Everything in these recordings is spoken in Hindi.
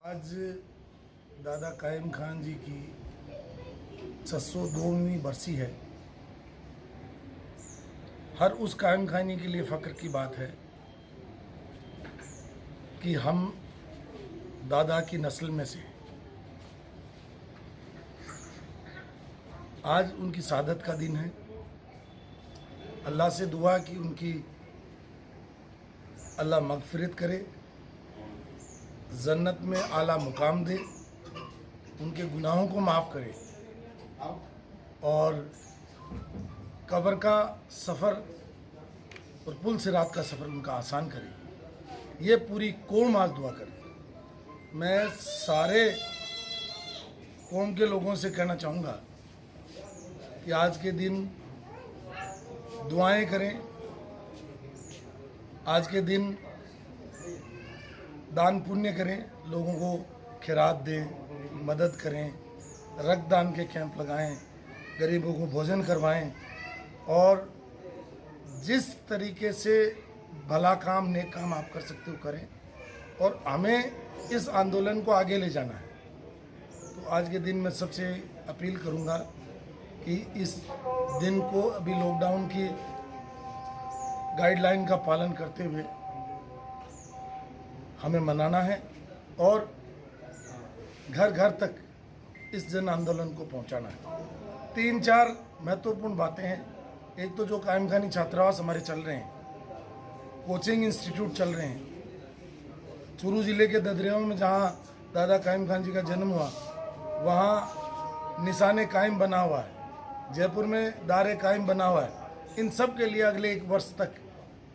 आज दादा कायम खान जी की 602वीं बरसी है। हर उस कायम खानी के लिए फ़ख्र की बात है कि हम दादा की नस्ल में से आज उनकी शहादत का दिन है। अल्लाह से दुआ कि उनकी अल्लाह मग़फ़िरत करे, जन्नत में आला मुकाम दे, उनके गुनाहों को माफ़ करे और कब्र का सफ़र और पुल सिरात का सफ़र उनका आसान करे। ये पूरी कौम आज दुआ करे। मैं सारे कौम के लोगों से कहना चाहूँगा कि आज के दिन दुआएं करें, आज के दिन दान पुण्य करें, लोगों को खिरात दें, मदद करें, रक्तदान के कैंप लगाएं, गरीबों को भोजन करवाएं और जिस तरीके से भला काम नेक काम आप कर सकते हो करें। और हमें इस आंदोलन को आगे ले जाना है। तो आज के दिन मैं सबसे अपील करूंगा कि इस दिन को अभी लॉकडाउन की गाइडलाइन का पालन करते हुए हमें मनाना है और घर घर तक इस जन आंदोलन को पहुंचाना है। 3-4 महत्वपूर्ण बातें हैं। एक तो जो कायम खानी छात्रावास हमारे चल रहे हैं, कोचिंग इंस्टीट्यूट चल रहे हैं। चूरू ज़िले के ददरियाओं में जहां दादा कायम खान जी का जन्म हुआ, वहां निशान कायम बना हुआ है। जयपुर में दार कायम बना हुआ है। इन सब के लिए अगले 1 वर्ष तक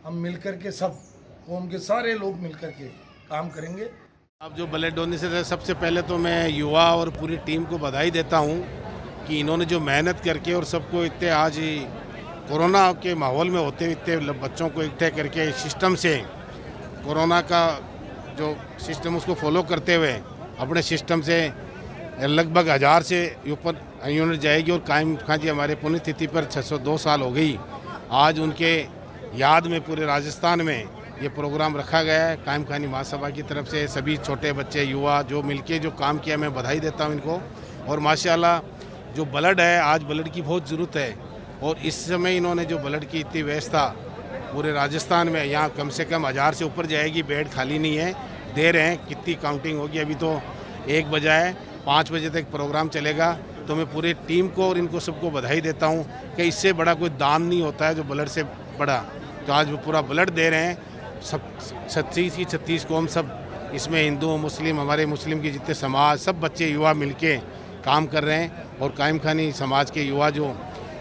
हम मिलकर के, सब कौम के सारे लोग मिलकर के काम करेंगे। अब जो ब्लड डोनेशन है, सबसे पहले तो मैं युवा और पूरी टीम को बधाई देता हूं कि इन्होंने जो मेहनत करके और सबको इतने आज कोरोना के माहौल में होते हुए इतने बच्चों को इकट्ठे करके सिस्टम से कोरोना का जो सिस्टम उसको फॉलो करते हुए अपने सिस्टम से लगभग 1000 से ऊपर यूनिट जाएगी। और कायम खान जी हमारे पुण्यतिथि पर 602 साल हो गई। आज उनके याद में पूरे राजस्थान में ये प्रोग्राम रखा गया है। कायम खानी महासभा की तरफ से सभी छोटे बच्चे युवा जो मिलके जो काम किया, मैं बधाई देता हूँ इनको। और माशाल्लाह जो ब्लड है, आज ब्लड की बहुत ज़रूरत है और इस समय इन्होंने जो ब्लड की इतनी व्यवस्था पूरे राजस्थान में, यहाँ कम से कम 1000 से ऊपर जाएगी, बेड खाली नहीं है, दे रहे हैं। कितनी काउंटिंग होगी, अभी तो 1 बजा है, 5 बजे तक प्रोग्राम चलेगा। तो मैं पूरी टीम को और इनको सबको बधाई देता हूँ कि इससे बड़ा कोई दान नहीं होता है जो ब्लड से बड़ा। तो आज वो पूरा ब्लड दे रहे हैं। सब 36 कौम, सब इसमें हिंदू मुस्लिम, हमारे मुस्लिम के जितने समाज, सब बच्चे युवा मिलके काम कर रहे हैं। और कायम खानी समाज के युवा जो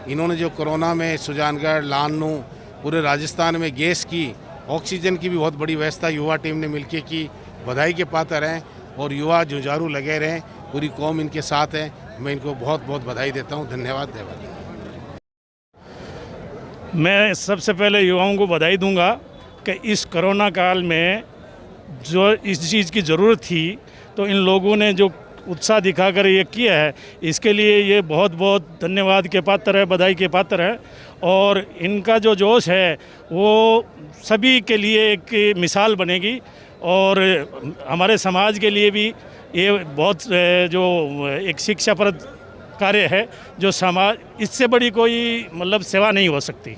इन्होंने जो कोरोना में सुजानगढ़, लालनू, पूरे राजस्थान में गैस की, ऑक्सीजन की भी बहुत बड़ी व्यवस्था युवा टीम ने मिलके की। बधाई के पात्र हैं और युवा जुझारू लगे रहें, पूरी कौम इनके साथ है। मैं इनको बहुत बहुत बधाई देता हूँ। धन्यवाद। मैं सबसे पहले युवाओं को बधाई दूंगा कि इस कोरोना काल में जो इस चीज़ की ज़रूरत थी, तो इन लोगों ने जो उत्साह दिखाकर ये किया है, इसके लिए ये बहुत बहुत धन्यवाद के पात्र है, बधाई के पात्र है। और इनका जो जोश है वो सभी के लिए एक मिसाल बनेगी और हमारे समाज के लिए भी ये बहुत जो एक शिक्षाप्रद कार्य है, जो समाज, इससे बड़ी कोई मतलब सेवा नहीं हो सकती।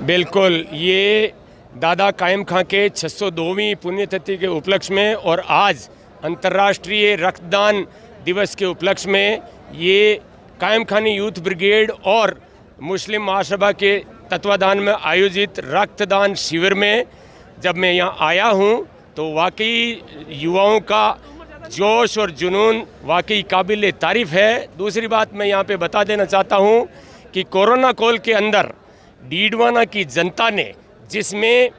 बिल्कुल, ये दादा कायम खां के 602वीं पुण्यतिथि के उपलक्ष्य में और आज अंतर्राष्ट्रीय रक्तदान दिवस के उपलक्ष्य में ये कायम खानी यूथ ब्रिगेड और मुस्लिम महासभा के तत्वाधान में आयोजित रक्तदान शिविर में जब मैं यहाँ आया हूँ तो वाकई युवाओं का जोश और जुनून वाकई काबिल तारीफ़ है। दूसरी बात मैं यहाँ पे बता देना चाहता हूँ कि कोरोना काल के अंदर डीडवाना की जनता ने, जिसमें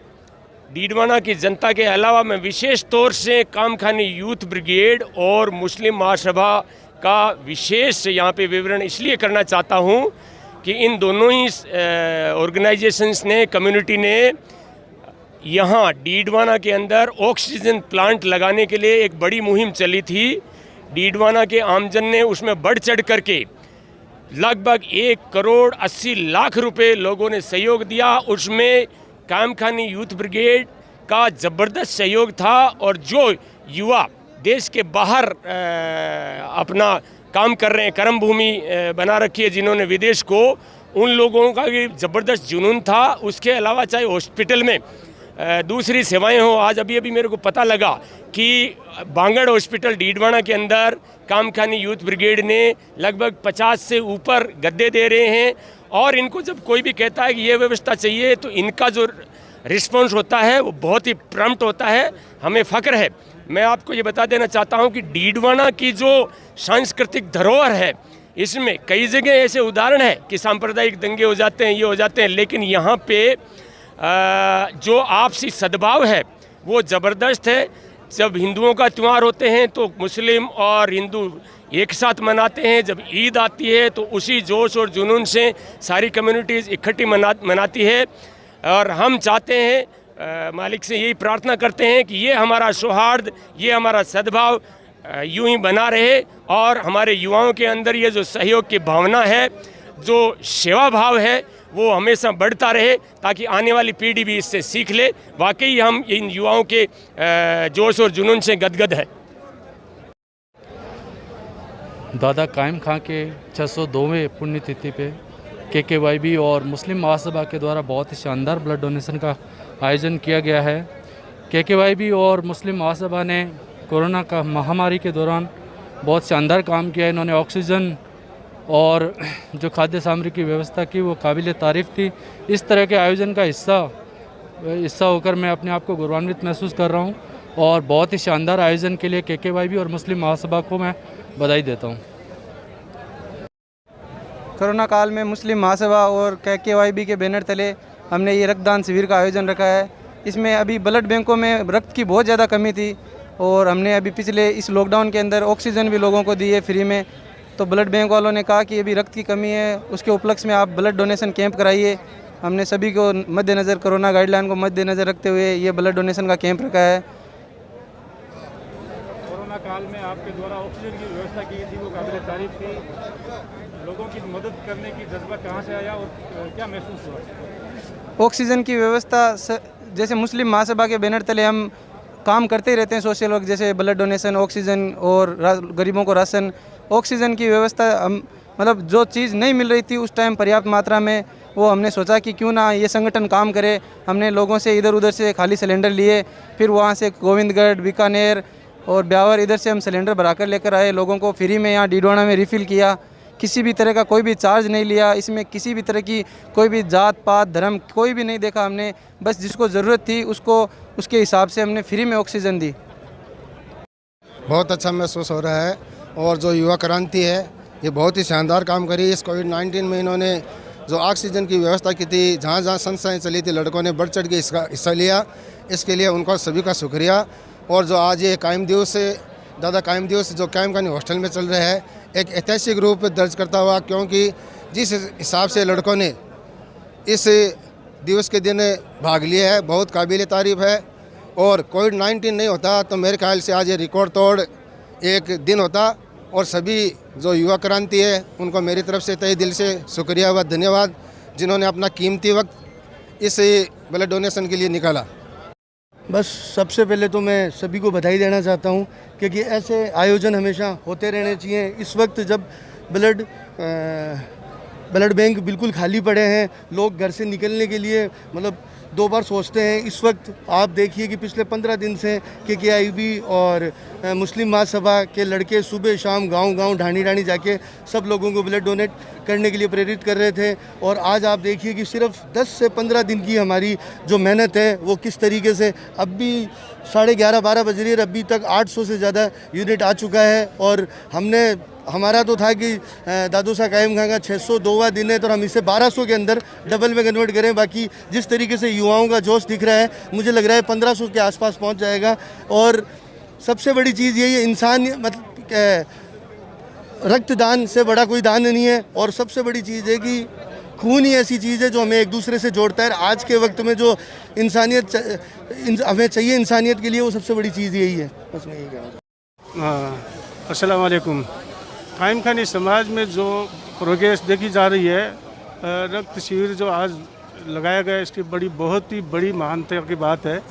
डीडवाना की जनता के अलावा मैं विशेष तौर से कायम खानी यूथ ब्रिगेड और मुस्लिम महासभा का विशेष यहाँ पे विवरण इसलिए करना चाहता हूँ कि इन दोनों ही ऑर्गेनाइजेशंस ने, कम्युनिटी ने यहाँ डीडवाना के अंदर ऑक्सीजन प्लांट लगाने के लिए एक बड़ी मुहिम चली थी। डीडवाना के आमजन ने उसमें बढ़ चढ़ करके लगभग 1,80,00,000 रुपए लोगों ने सहयोग दिया। उसमें कायम खानी यूथ ब्रिगेड का ज़बरदस्त सहयोग था और जो युवा देश के बाहर अपना काम कर रहे हैं, कर्म भूमि बना रखी है जिन्होंने विदेश को, उन लोगों का भी ज़बरदस्त जुनून था। उसके अलावा चाहे हॉस्पिटल में दूसरी सेवाएं हो, आज अभी मेरे को पता लगा कि बांगड़ हॉस्पिटल डीडवाना के अंदर कामखानी यूथ ब्रिगेड ने लगभग 50 से ऊपर गद्दे दे रहे हैं। और इनको जब कोई भी कहता है कि ये व्यवस्था चाहिए तो इनका जो रिस्पॉन्स होता है वो बहुत ही प्रम्प्ट होता है, हमें फ़ख्र है। मैं आपको ये बता देना चाहता हूँ कि डीडवाना की जो सांस्कृतिक धरोहर है, इसमें कई जगह ऐसे उदाहरण है कि सांप्रदायिक दंगे हो जाते हैं, ये हो जाते हैं, लेकिन यहाँ पे जो आपसी सद्भाव है वो ज़बरदस्त है। जब हिंदुओं का त्यौहार होते हैं तो मुस्लिम और हिंदू एक साथ मनाते हैं, जब ईद आती है तो उसी जोश और जुनून से सारी कम्युनिटीज़ इकट्ठी मनाती है। और हम चाहते हैं, मालिक से यही प्रार्थना करते हैं कि ये हमारा सौहार्द, ये हमारा सद्भाव यूं ही बना रहे और हमारे युवाओं के अंदर ये जो सहयोग की भावना है, जो सेवा भाव है, वो हमेशा बढ़ता रहे, ताकि आने वाली पीढ़ी भी इससे सीख ले। वाकई हम इन युवाओं के जोश और जुनून से गदगद है। दादा कायम खां के 602वें पुण्यतिथि पे KKYB और मुस्लिम महासभा के द्वारा बहुत ही शानदार ब्लड डोनेशन का आयोजन किया गया है। KKYB और मुस्लिम महासभा ने कोरोना का महामारी के दौरान बहुत शानदार काम किया। इन्होंने ऑक्सीजन और जो खाद्य सामग्री की व्यवस्था की वो काबिल तारीफ़ थी। इस तरह के आयोजन का हिस्सा होकर मैं अपने आप को गौरवान्वित महसूस कर रहा हूँ और बहुत ही शानदार आयोजन के लिए KKYB और मुस्लिम महासभा को मैं बधाई देता हूँ। कोरोना काल में मुस्लिम महासभा और KKYB के बैनर तले हमने ये रक्तदान शिविर का आयोजन रखा है। इसमें अभी ब्लड बैंकों में रक्त की बहुत ज़्यादा कमी थी और हमने अभी पिछले इस लॉकडाउन के अंदर ऑक्सीजन भी लोगों को दी है फ्री में। तो ब्लड बैंक वालों ने कहा कि अभी रक्त की कमी है, उसके उपलक्ष्य में आप ब्लड डोनेशन कैंप कराइए। हमने सभी को मद्देनज़र, कोरोना गाइडलाइन को मद्देनज़र रखते हुए ये ब्लड डोनेशन का कैंप रखा है। कोरोना काल में आपके द्वारा ऑक्सीजन की व्यवस्था की गई थी, वो काबिल तारीफ थी। लोगों की मदद करने की जज्बा कहाँ से आया और क्या महसूस हुआ? ऑक्सीजन की व्यवस्था जैसे मुस्लिम महासभा के बैनर तले हम काम करते ही रहते हैं सोशल वर्क, जैसे ब्लड डोनेशन, ऑक्सीजन और गरीबों को राशन। ऑक्सीजन की व्यवस्था हम मतलब जो चीज़ नहीं मिल रही थी उस टाइम पर्याप्त मात्रा में, वो हमने सोचा कि क्यों ना ये संगठन काम करे। हमने लोगों से इधर उधर से खाली सिलेंडर लिए, फिर वहाँ से गोविंदगढ़, बीकानेर और ब्यावर इधर से हम सिलेंडर भराकर लेकर आए। लोगों को फ्री में यहाँ डीडवाना में रिफ़िल किया, किसी भी तरह का कोई भी चार्ज नहीं लिया। इसमें किसी भी तरह की कोई भी जात पात धर्म कोई भी नहीं देखा हमने, बस जिसको ज़रूरत थी उसको उसके हिसाब से हमने फ्री में ऑक्सीजन दी। बहुत अच्छा महसूस हो रहा है और जो युवा क्रांति है ये बहुत ही शानदार काम करी। इस कोविड-19 में इन्होंने जो ऑक्सीजन की व्यवस्था की थी, जहाँ जहाँ संस्थाएँ चली थी, लड़कों ने बढ़ चढ़ के इसका हिस्सा लिया। इसके लिए उनका सभी का शुक्रिया। और जो आज ये कायम दिवस है, दादा कायम दिवस जो कायम खानी हॉस्टल में चल रहा है, एक ऐतिहासिक रूप दर्ज करता हुआ, क्योंकि जिस हिसाब से लड़कों ने इस दिवस के दिन भाग लिया है बहुत काबिल तारीफ़ है। और कोविड-19 नहीं होता तो मेरे ख्याल से आज ये रिकॉर्ड तोड़ एक दिन होता। और सभी जो युवा क्रांति है उनको मेरी तरफ से तहे दिल से शुक्रिया व धन्यवाद, जिन्होंने अपना कीमती वक्त इस ब्लड डोनेशन के लिए निकाला। बस सबसे पहले तो मैं सभी को बधाई देना चाहता हूं, क्योंकि ऐसे आयोजन हमेशा होते रहने चाहिए। इस वक्त जब ब्लड बैंक बिल्कुल खाली पड़े हैं, लोग घर से निकलने के लिए मतलब 2 बार सोचते हैं। इस वक्त आप देखिए कि पिछले 15 दिन से KKYB और मुस्लिम महासभा के लड़के सुबह शाम गांव-गांव, ढाणी-ढाणी जाके सब लोगों को ब्लड डोनेट करने के लिए प्रेरित कर रहे थे। और आज आप देखिए कि सिर्फ 10 से 15 दिन की हमारी जो मेहनत है वो किस तरीके से, अब भी 11:30-12 बज रही है, अभी तक 800 से ज़्यादा यूनिट आ चुका है। और हमारा तो था कि दादू साहब कायम खां का 602वां दिन है तो हम इसे 1200 के अंदर डबल में कन्वर्ट करें। बाकी जिस तरीके से युवाओं का जोश दिख रहा है, मुझे लग रहा है 1500 के आसपास पहुंच जाएगा। और सबसे बड़ी चीज़ यही है, इंसान मतलब रक्तदान से बड़ा कोई दान नहीं है। और सबसे बड़ी चीज़ है कि खून ही ऐसी चीज़ है जो हमें एक दूसरे से जोड़ता है। आज के वक्त में जो इंसानियत हमें चाहिए इंसानियत के लिए, वो सबसे बड़ी चीज़ यही है। बस मैं यही कहना चाहता हूँ। अस्सलाम वालेकुम। कायम खानी समाज में जो प्रोग्रेस देखी जा रही है, रक्त शिविर जो आज लगाया गया, इसकी बहुत ही बड़ी महानता की बात है।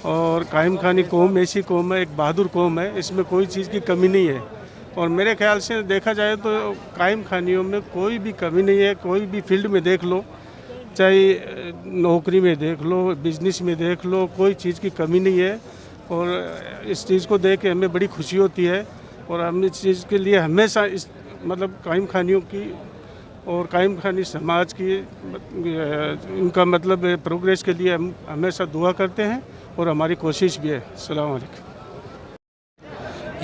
और कायम खानी कौम ऐसी कौम है, एक बहादुर कौम है, इसमें कोई चीज़ की कमी नहीं है। और मेरे ख्याल से देखा जाए तो कायम खानियों में कोई भी कमी नहीं है। कोई भी फील्ड में देख लो, चाहे नौकरी में देख लो, बिजनेस में देख लो, कोई चीज़ की कमी नहीं है। और इस चीज़ को देख के हमें बड़ी खुशी होती है और हम इस चीज़ के लिए हमेशा इस मतलब कायम खानियों की और कायम खानी समाज की इनका मतलब प्रोग्रेस के लिए हम हमेशा दुआ करते हैं और हमारी कोशिश भी है। अस्सलाम वालेकुम।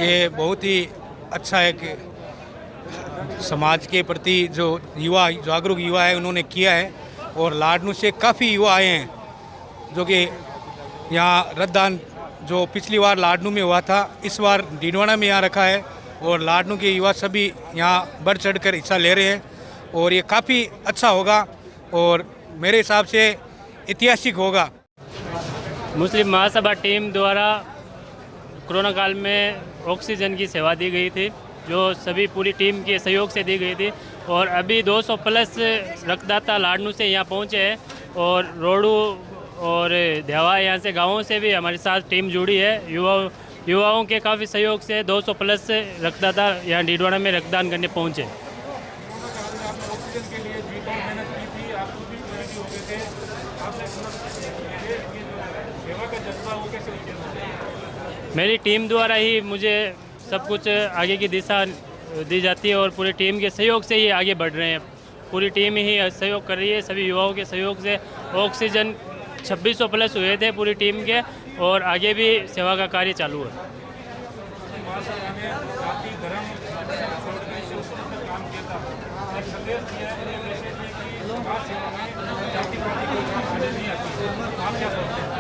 ये बहुत ही अच्छा है कि समाज के प्रति जो युवा जागरूक युवा है उन्होंने किया है और लाडनू से काफ़ी युवा आए हैं जो कि यहाँ रक्तदान जो पिछली बार लाडनू में हुआ था इस बार डीडवाना में यहाँ रखा है और लाडनू के युवा सभी यहाँ बढ़ चढ़ कर हिस्सा ले रहे हैं और ये काफ़ी अच्छा होगा और मेरे हिसाब से ऐतिहासिक होगा। मुस्लिम महासभा टीम द्वारा कोरोना काल में ऑक्सीजन की सेवा दी गई थी जो सभी पूरी टीम के सहयोग से दी गई थी और अभी 200 प्लस रक्तदाता लाडनू से यहाँ पहुँचे हैं और रोडू और देवा यहाँ से गाँवों से भी हमारे साथ टीम जुड़ी है। युवाओं के काफ़ी सहयोग से 200 प्लस रक्तदाता यहाँ डीडवाना में रक्तदान करने पहुँचे। मेरी टीम द्वारा ही मुझे सब कुछ आगे की दिशा दी जाती है और पूरी टीम के सहयोग से ही आगे बढ़ रहे हैं। पूरी टीम ही सहयोग कर रही है, सभी युवाओं के सहयोग से ऑक्सीजन 2600 प्लस हुए थे पूरी टीम के और आगे भी सेवा का कार्य चालू है।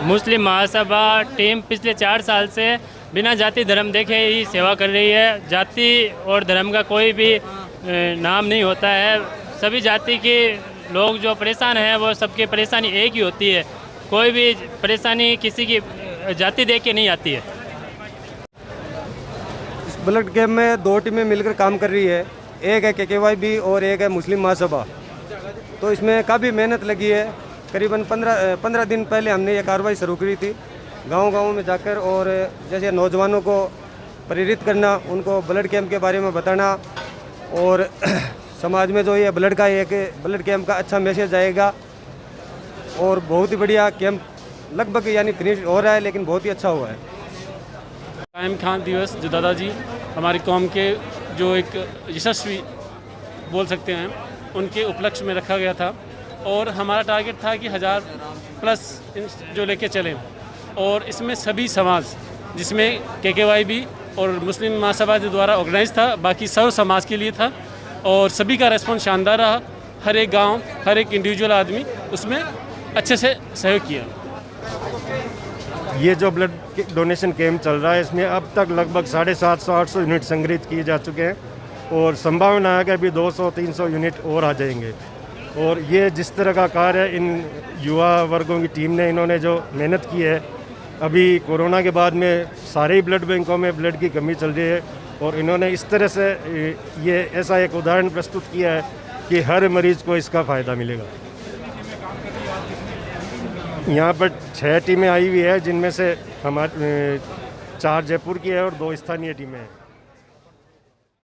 मुस्लिम महासभा टीम पिछले 4 साल से बिना जाति धर्म देखे ही सेवा कर रही है। जाति और धर्म का कोई भी नाम नहीं होता है। सभी जाति के लोग जो परेशान हैं वो सबकी परेशानी एक ही होती है। कोई भी परेशानी किसी की जाति देख के नहीं आती है। इस ब्लड कैंप में 2 टीमें मिलकर काम कर रही है, एक है KKYB और एक है मुस्लिम महासभा। तो इसमें काफ़ी मेहनत लगी है। करीबन 15 दिन पहले हमने ये कार्रवाई शुरू करी थी गांव-गांव में जाकर और जैसे नौजवानों को प्रेरित करना, उनको ब्लड कैंप के बारे में बताना और समाज में जो ये ब्लड कैंप का अच्छा मैसेज जाएगा और बहुत ही बढ़िया कैंप लगभग यानी फिनिश हो रहा है लेकिन बहुत ही अच्छा हुआ है। कायम खान दिवस जो दादाजी हमारी कौम के जो एक यशस्वी बोल सकते हैं उनके उपलक्ष्य में रखा गया था और हमारा टारगेट था कि 1000 प्लस जो लेके चलें और इसमें सभी समाज जिसमें KKYB और मुस्लिम महासभा के द्वारा ऑर्गेनाइज था, बाकी सर्व समाज के लिए था और सभी का रेस्पॉन्स शानदार रहा। हर एक गांव, हर एक इंडिविजुअल आदमी उसमें अच्छे से सहयोग किया। ये जो ब्लड डोनेशन कैंप चल रहा है इसमें अब तक लगभग 750-800 यूनिट संग्रहित किए जा चुके हैं और संभावना है कि अभी 200-300 यूनिट और आ जाएंगे। और ये जिस तरह का कार्य है इन युवा वर्गों की टीम ने इन्होंने जो मेहनत की है, अभी कोरोना के बाद में सारे ही ब्लड बैंकों में ब्लड की कमी चल रही है और इन्होंने इस तरह से ये ऐसा एक उदाहरण प्रस्तुत किया है कि हर मरीज़ को इसका फ़ायदा मिलेगा। यहाँ पर 6 टीमें आई हुई है जिनमें से हमारे 4 जयपुर की है और 2 स्थानीय टीमें हैं।